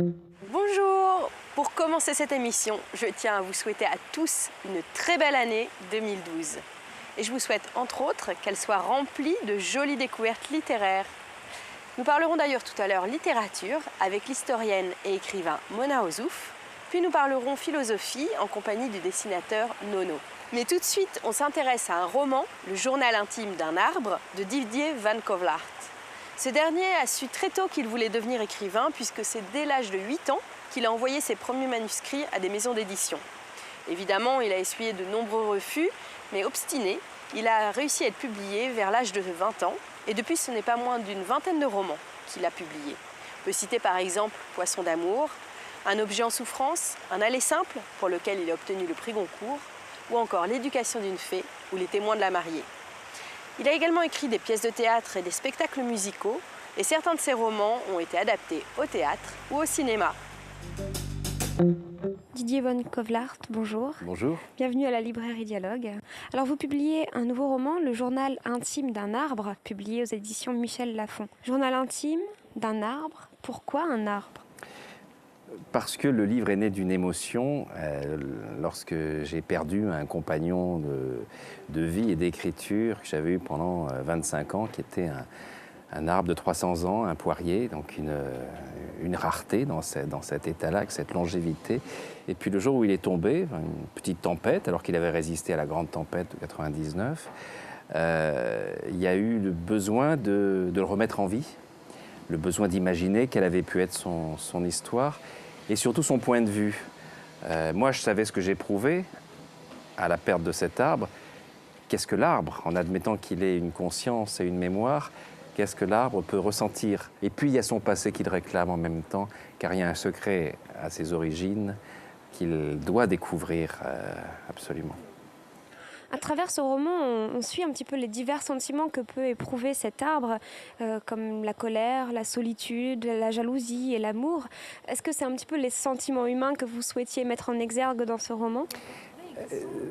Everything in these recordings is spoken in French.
Bonjour! Pour commencer cette émission, je tiens à vous souhaiter à tous une très belle année 2012. Et je vous souhaite entre autres qu'elle soit remplie de jolies découvertes littéraires. Nous parlerons d'ailleurs tout à l'heure littérature avec l'historienne et écrivain Mona Ozouf, puis nous parlerons philosophie en compagnie du dessinateur Nono. Mais tout de suite, on s'intéresse à un roman, Le journal intime d'un arbre, de Didier Van Kovlart. Ce dernier a su très tôt qu'il voulait devenir écrivain puisque c'est dès l'âge de 8 ans qu'il a envoyé ses premiers manuscrits à des maisons d'édition. Évidemment, il a essuyé de nombreux refus, mais obstiné, il a réussi à être publié vers l'âge de 20 ans et depuis ce n'est pas moins d'une vingtaine de romans qu'il a publiés. On peut citer par exemple Poisson d'amour, Un objet en souffrance, Un aller simple pour lequel il a obtenu le prix Goncourt ou encore L'éducation d'une fée ou Les témoins de la mariée. Il a également écrit des pièces de théâtre et des spectacles musicaux et certains de ses romans ont été adaptés au théâtre ou au cinéma. Didier Van Kovlart, bonjour. Bonjour. Bienvenue à la librairie Dialogue. Alors vous publiez un nouveau roman, Le journal intime d'un arbre, publié aux éditions Michel Lafon. Journal intime d'un arbre, pourquoi un arbre ? Parce que le livre est né d'une émotion lorsque j'ai perdu un compagnon de vie et d'écriture que j'avais eu pendant 25 ans, qui était un arbre de 300 ans, un poirier, donc une rareté dans cet état-là, avec cette longévité. Et puis le jour où il est tombé, une petite tempête, alors qu'il avait résisté à la grande tempête de 99, il y a eu le besoin de le remettre en vie, le besoin d'imaginer quelle avait pu être son histoire et surtout son point de vue. Moi, je savais ce que j'éprouvais à la perte de cet arbre. Qu'est-ce que l'arbre, en admettant qu'il ait une conscience et une mémoire, qu'est-ce que l'arbre peut ressentir? Et puis, il y a son passé qu'il réclame en même temps, car il y a un secret à ses origines qu'il doit découvrir absolument. À travers ce roman, on suit un petit peu les divers sentiments que peut éprouver cet arbre, comme la colère, la solitude, la jalousie et l'amour. Est-ce que c'est un petit peu les sentiments humains que vous souhaitiez mettre en exergue dans ce roman ?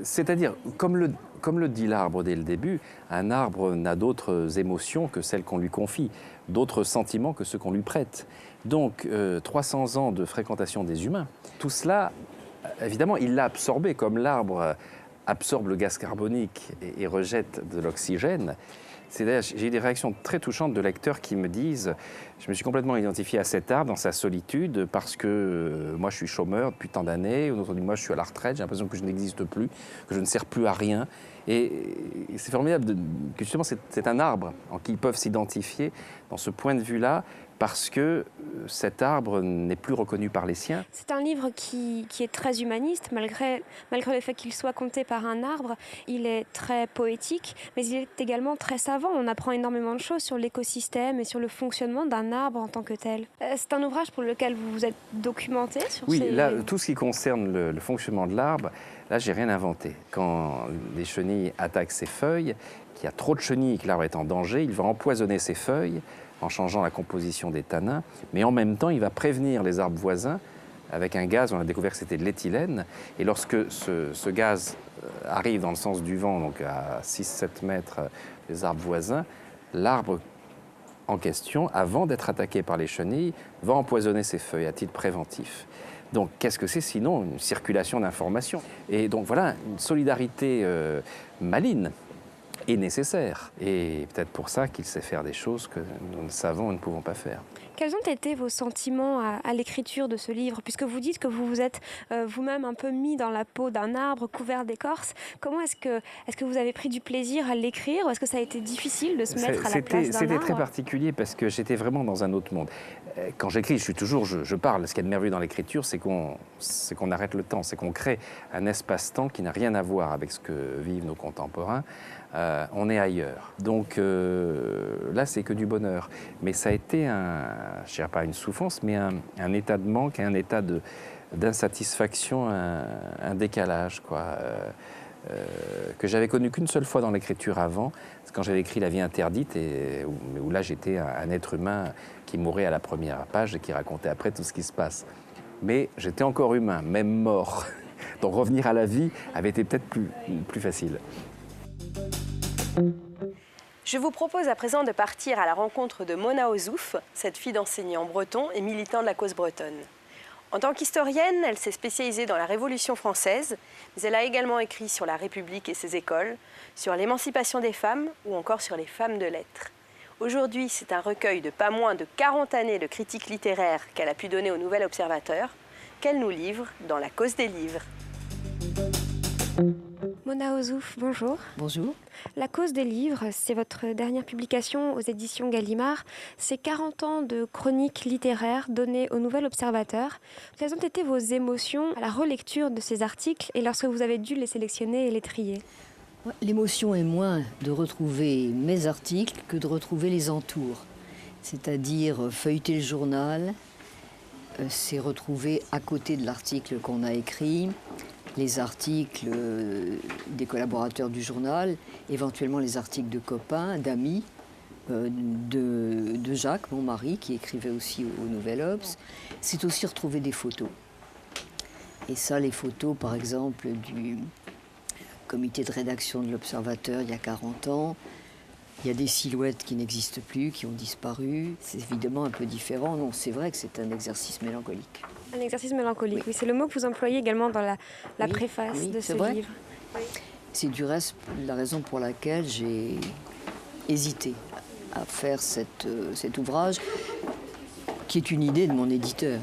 C'est-à-dire, comme le dit l'arbre dès le début, un arbre n'a d'autres émotions que celles qu'on lui confie, d'autres sentiments que ceux qu'on lui prête. Donc, 300 ans de fréquentation des humains, tout cela, évidemment, il l'a absorbé, comme l'arbre absorbe le gaz carbonique et rejette de l'oxygène. J'ai eu des réactions très touchantes de lecteurs qui me disent « Je me suis complètement identifié à cet arbre dans sa solitude parce que moi je suis chômeur depuis tant d'années, ou d'autres disent « Moi je suis à la retraite, j'ai l'impression que je n'existe plus, que je ne sers plus à rien ». Et c'est formidable que justement c'est un arbre en qui ils peuvent s'identifier dans ce point de vue-là, parce que cet arbre n'est plus reconnu par les siens. C'est un livre qui est très humaniste, malgré le fait qu'il soit conté par un arbre. Il est très poétique, mais il est également très savant. On apprend énormément de choses sur l'écosystème et sur le fonctionnement d'un arbre en tant que tel. C'est un ouvrage pour lequel vous vous êtes documenté sur Oui, là, tout ce qui concerne le fonctionnement de l'arbre, là, j'ai rien inventé. Quand les chenilles attaquent ses feuilles, qu'il y a trop de chenilles et que l'arbre est en danger, il va empoisonner ses feuilles en changeant la composition des tanins, mais en même temps, il va prévenir les arbres voisins avec un gaz, on a découvert que c'était de l'éthylène, et lorsque ce gaz arrive dans le sens du vent, donc à 6-7 mètres des arbres voisins, l'arbre en question, avant d'être attaqué par les chenilles, va empoisonner ses feuilles à titre préventif. Donc, qu'est-ce que c'est sinon une circulation d'informations? Et donc, voilà, une solidarité maligne est nécessaire. Et peut-être pour ça qu'il sait faire des choses que nous ne savons et ne pouvons pas faire. Quels ont été vos sentiments à l'écriture de ce livre? Puisque vous dites que vous vous êtes vous-même un peu mis dans la peau d'un arbre couvert d'écorce, comment est-ce que vous avez pris du plaisir à l'écrire, ou est-ce que ça a été difficile de se mettre à la place d'un arbre? C'était très particulier parce que j'étais vraiment dans un autre monde. Quand j'écris, je parle. Ce qui est de merveilleux dans l'écriture, c'est qu'on arrête le temps, c'est qu'on crée un espace-temps qui n'a rien à voir avec ce que vivent nos contemporains. On est ailleurs. Donc là, c'est que du bonheur. Mais ça a été je dirais pas une souffrance, mais un état de manque, un état d'insatisfaction, un décalage, quoi. Que j'avais connu qu'une seule fois dans l'écriture avant, c'est quand j'avais écrit La vie interdite, où là j'étais un être humain qui mourait à la première page et qui racontait après tout ce qui se passe. Mais j'étais encore humain, même mort. Donc revenir à la vie avait été peut-être plus facile. Je vous propose à présent de partir à la rencontre de Mona Ozouf, cette fille d'enseignant breton et militant de la cause bretonne. En tant qu'historienne, elle s'est spécialisée dans la Révolution française, mais elle a également écrit sur la République et ses écoles, sur l'émancipation des femmes ou encore sur les femmes de lettres. Aujourd'hui, c'est un recueil de pas moins de 40 années de critique littéraire qu'elle a pu donner au Nouvel Observateur, qu'elle nous livre dans La cause des livres. Mona Ozouf, bonjour. Bonjour. La cause des livres, c'est votre dernière publication aux éditions Gallimard. C'est 40 ans de chroniques littéraires données au Nouvel Observateur. Quelles ont été vos émotions à la relecture de ces articles et lorsque vous avez dû les sélectionner et les trier? L'émotion est moins de retrouver mes articles que de retrouver les entours. C'est-à-dire feuilleter le journal, c'est retrouver à côté de l'article qu'on a écrit, les articles des collaborateurs du journal, éventuellement les articles de copains, d'amis, de Jacques, mon mari, qui écrivait aussi au Nouvel Obs. C'est aussi retrouver des photos. Et ça, les photos, par exemple, du comité de rédaction de l'Observateur il y a 40 ans, il y a des silhouettes qui n'existent plus, qui ont disparu. C'est évidemment un peu différent. Non, c'est vrai que c'est un exercice mélancolique. Un exercice mélancolique, oui. C'est le mot que vous employez également dans la préface de ce livre. Oui. C'est du reste la raison pour laquelle j'ai hésité à faire cet ouvrage, qui est une idée de mon éditeur.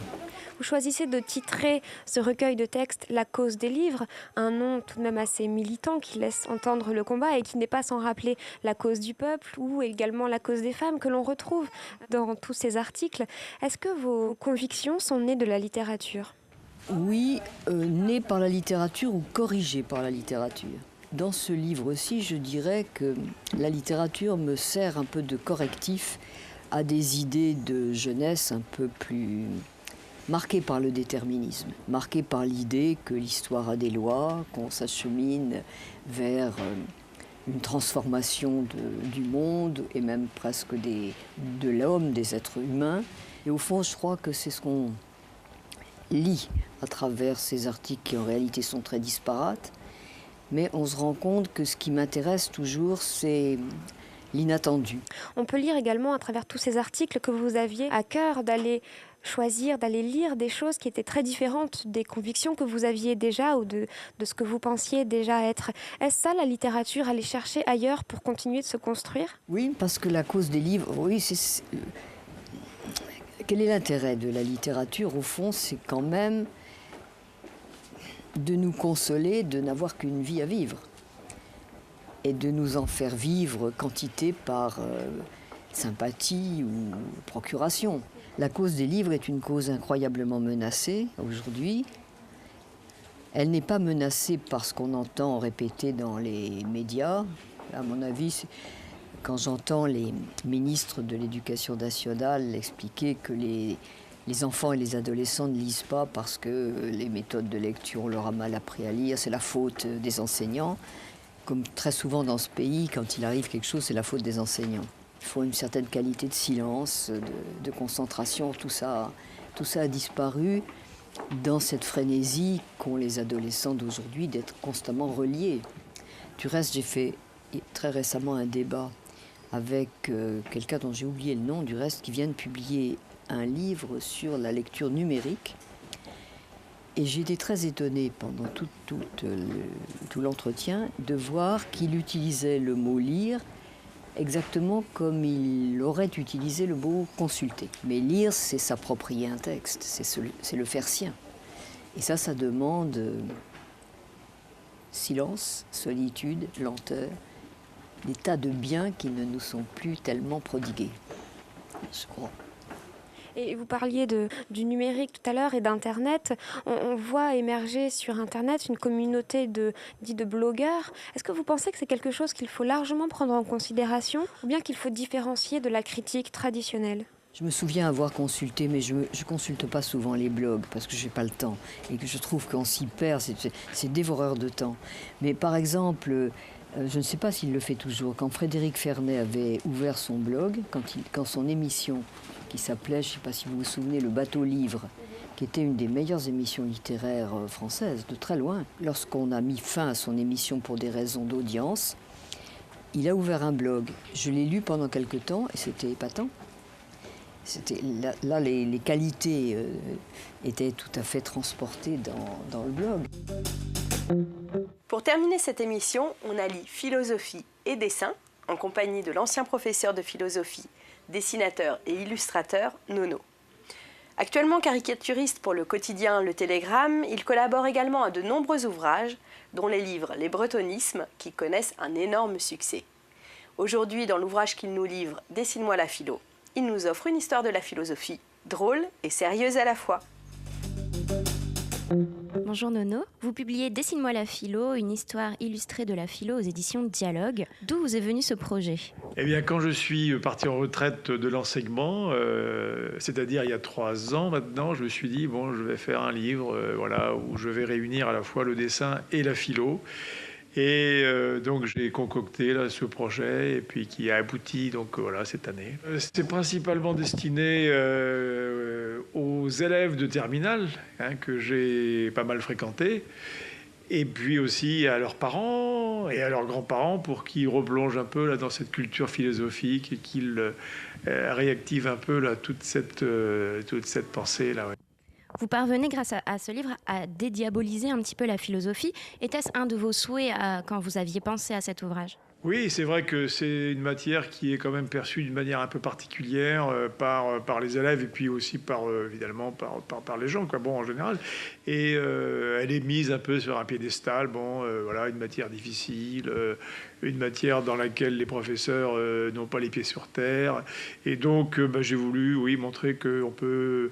Vous choisissez de titrer ce recueil de textes « La cause des livres », un nom tout de même assez militant qui laisse entendre le combat et qui n'est pas sans rappeler la cause du peuple ou également la cause des femmes que l'on retrouve dans tous ces articles. Est-ce que vos convictions sont nées de la littérature ? Oui, nées par la littérature ou corrigées par la littérature. Dans ce livre-ci, je dirais que la littérature me sert un peu de correctif à des idées de jeunesse un peu plus marqué par le déterminisme, marqué par l'idée que l'histoire a des lois, qu'on s'achemine vers une transformation du monde et même presque de l'homme, des êtres humains. Et au fond, je crois que c'est ce qu'on lit à travers ces articles qui en réalité sont très disparates. Mais on se rend compte que ce qui m'intéresse toujours, c'est l'inattendu. On peut lire également à travers tous ces articles que vous aviez à cœur d'aller choisir, d'aller lire des choses qui étaient très différentes des convictions que vous aviez déjà ou de ce que vous pensiez déjà être. Est-ce ça la littérature, aller chercher ailleurs pour continuer de se construire ? Oui, parce que la cause des livres, oui, quel est l'intérêt de la littérature ? Au fond, c'est quand même de nous consoler de n'avoir qu'une vie à vivre et de nous en faire vivre quantité par sympathie ou procuration. La cause des livres est une cause incroyablement menacée aujourd'hui. Elle n'est pas menacée par ce qu'on entend répéter dans les médias. À mon avis, quand j'entends les ministres de l'Éducation nationale expliquer que les enfants et les adolescents ne lisent pas parce que les méthodes de lecture, on leur a mal appris à lire, c'est la faute des enseignants. Comme très souvent dans ce pays, quand il arrive quelque chose, c'est la faute des enseignants. Il faut une certaine qualité de silence, de concentration, tout ça a disparu dans cette frénésie qu'ont les adolescents d'aujourd'hui d'être constamment reliés. Du reste, j'ai fait très récemment un débat avec quelqu'un dont j'ai oublié le nom, du reste, qui vient de publier un livre sur la lecture numérique. Et j'ai été très étonnée pendant tout l'entretien de voir qu'il utilisait le mot « lire » exactement comme il aurait utilisé le mot « consulter ». Mais lire, c'est s'approprier un texte, c'est le faire sien. Et ça demande silence, solitude, lenteur, des tas de biens qui ne nous sont plus tellement prodigués, je crois. Et vous parliez du numérique tout à l'heure et d'Internet. On voit émerger sur Internet une communauté de blogueurs. Est-ce que vous pensez que c'est quelque chose qu'il faut largement prendre en considération ou bien qu'il faut différencier de la critique traditionnelle ? Je me souviens avoir consulté, mais je ne consulte pas souvent les blogs parce que je n'ai pas le temps et que je trouve qu'on s'y perd, c'est dévoreur de temps. Mais par exemple, je ne sais pas s'il le fait toujours, quand Frédéric Fernet avait ouvert son blog, quand son émission qui s'appelait, je ne sais pas si vous vous souvenez, Le Bateau Livre, qui était une des meilleures émissions littéraires françaises, de très loin. Lorsqu'on a mis fin à son émission pour des raisons d'audience, il a ouvert un blog. Je l'ai lu pendant quelque temps et c'était épatant. Là, les qualités étaient tout à fait transportées dans le blog. Pour terminer cette émission, on allie philosophie et dessin en compagnie de l'ancien professeur de philosophie, dessinateur et illustrateur Nono. Actuellement caricaturiste pour le quotidien Le Télégramme, il collabore également à de nombreux ouvrages, dont les livres Les Bretonismes, qui connaissent un énorme succès. Aujourd'hui, dans l'ouvrage qu'il nous livre, Dessine-moi la philo, il nous offre une histoire de la philosophie, drôle et sérieuse à la fois. Bonjour Nono, vous publiez Dessine-moi la philo, une histoire illustrée de la philo aux éditions Dialogue. D'où vous est venu ce projet ? Eh bien, quand je suis parti en retraite de l'enseignement, c'est-à-dire il y a 3 ans maintenant, je me suis dit, bon, je vais faire un livre où je vais réunir à la fois le dessin et la philo. Et donc j'ai concocté là, ce projet et puis qui a abouti cette année. C'est principalement destiné aux élèves de terminale que j'ai pas mal fréquentés et puis aussi à leurs parents et à leurs grands-parents pour qu'ils replongent un peu là, dans cette culture philosophique et qu'ils réactivent un peu là, toute cette pensée là. Ouais. Vous parvenez, grâce à ce livre, à dédiaboliser un petit peu la philosophie. Était-ce un de vos souhaits quand vous aviez pensé à cet ouvrage ? Oui, c'est vrai que c'est une matière qui est quand même perçue d'une manière un peu particulière par les élèves et puis aussi évidemment par les gens, en général. Et elle est mise un peu sur un piédestal, une matière difficile, une matière dans laquelle les professeurs n'ont pas les pieds sur terre. Et donc, j'ai voulu, montrer qu'on peut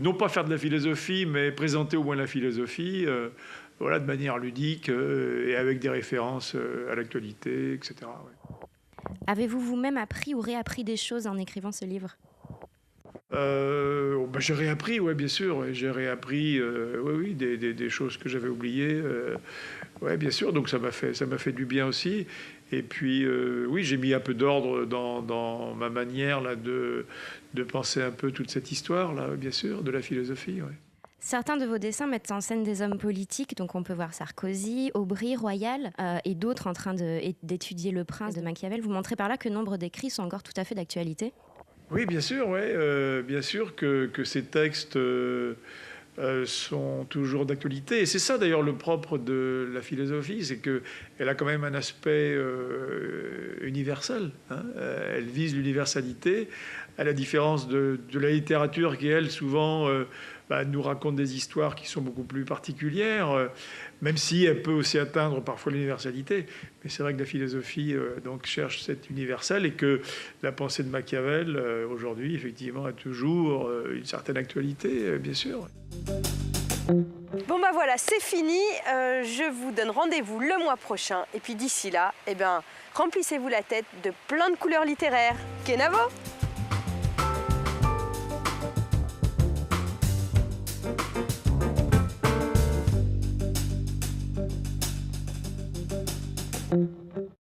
non pas faire de la philosophie, mais présenter au moins la philosophie, de manière ludique et avec des références à l'actualité, etc. Ouais. Avez-vous vous-même appris ou réappris des choses en écrivant ce livre ? J'ai réappris, bien sûr. J'ai réappris des choses que j'avais oubliées. Bien sûr, donc ça m'a fait du bien aussi. Et puis, j'ai mis un peu d'ordre dans ma manière là, de penser un peu toute cette histoire, là, bien sûr, de la philosophie. Ouais. Certains de vos dessins mettent en scène des hommes politiques, donc on peut voir Sarkozy, Aubry, Royal, et d'autres en train d'étudier Le Prince de Machiavel. Vous montrez par là que nombre d'écrits sont encore tout à fait d'actualité. Oui, bien sûr, bien sûr que ces textes sont toujours d'actualité. Et c'est ça d'ailleurs le propre de la philosophie, c'est qu'elle a quand même un aspect universel. Elle vise l'universalité, à la différence de la littérature qui, elle, souvent nous raconte des histoires qui sont beaucoup plus particulières, même si elle peut aussi atteindre parfois l'universalité. Mais c'est vrai que la philosophie cherche cet universel et que la pensée de Machiavel, aujourd'hui, effectivement, a toujours une certaine actualité, bien sûr. Bon voilà, c'est fini. Je vous donne rendez-vous le mois prochain. Et puis d'ici là, remplissez-vous la tête de plein de couleurs littéraires. Kenavo!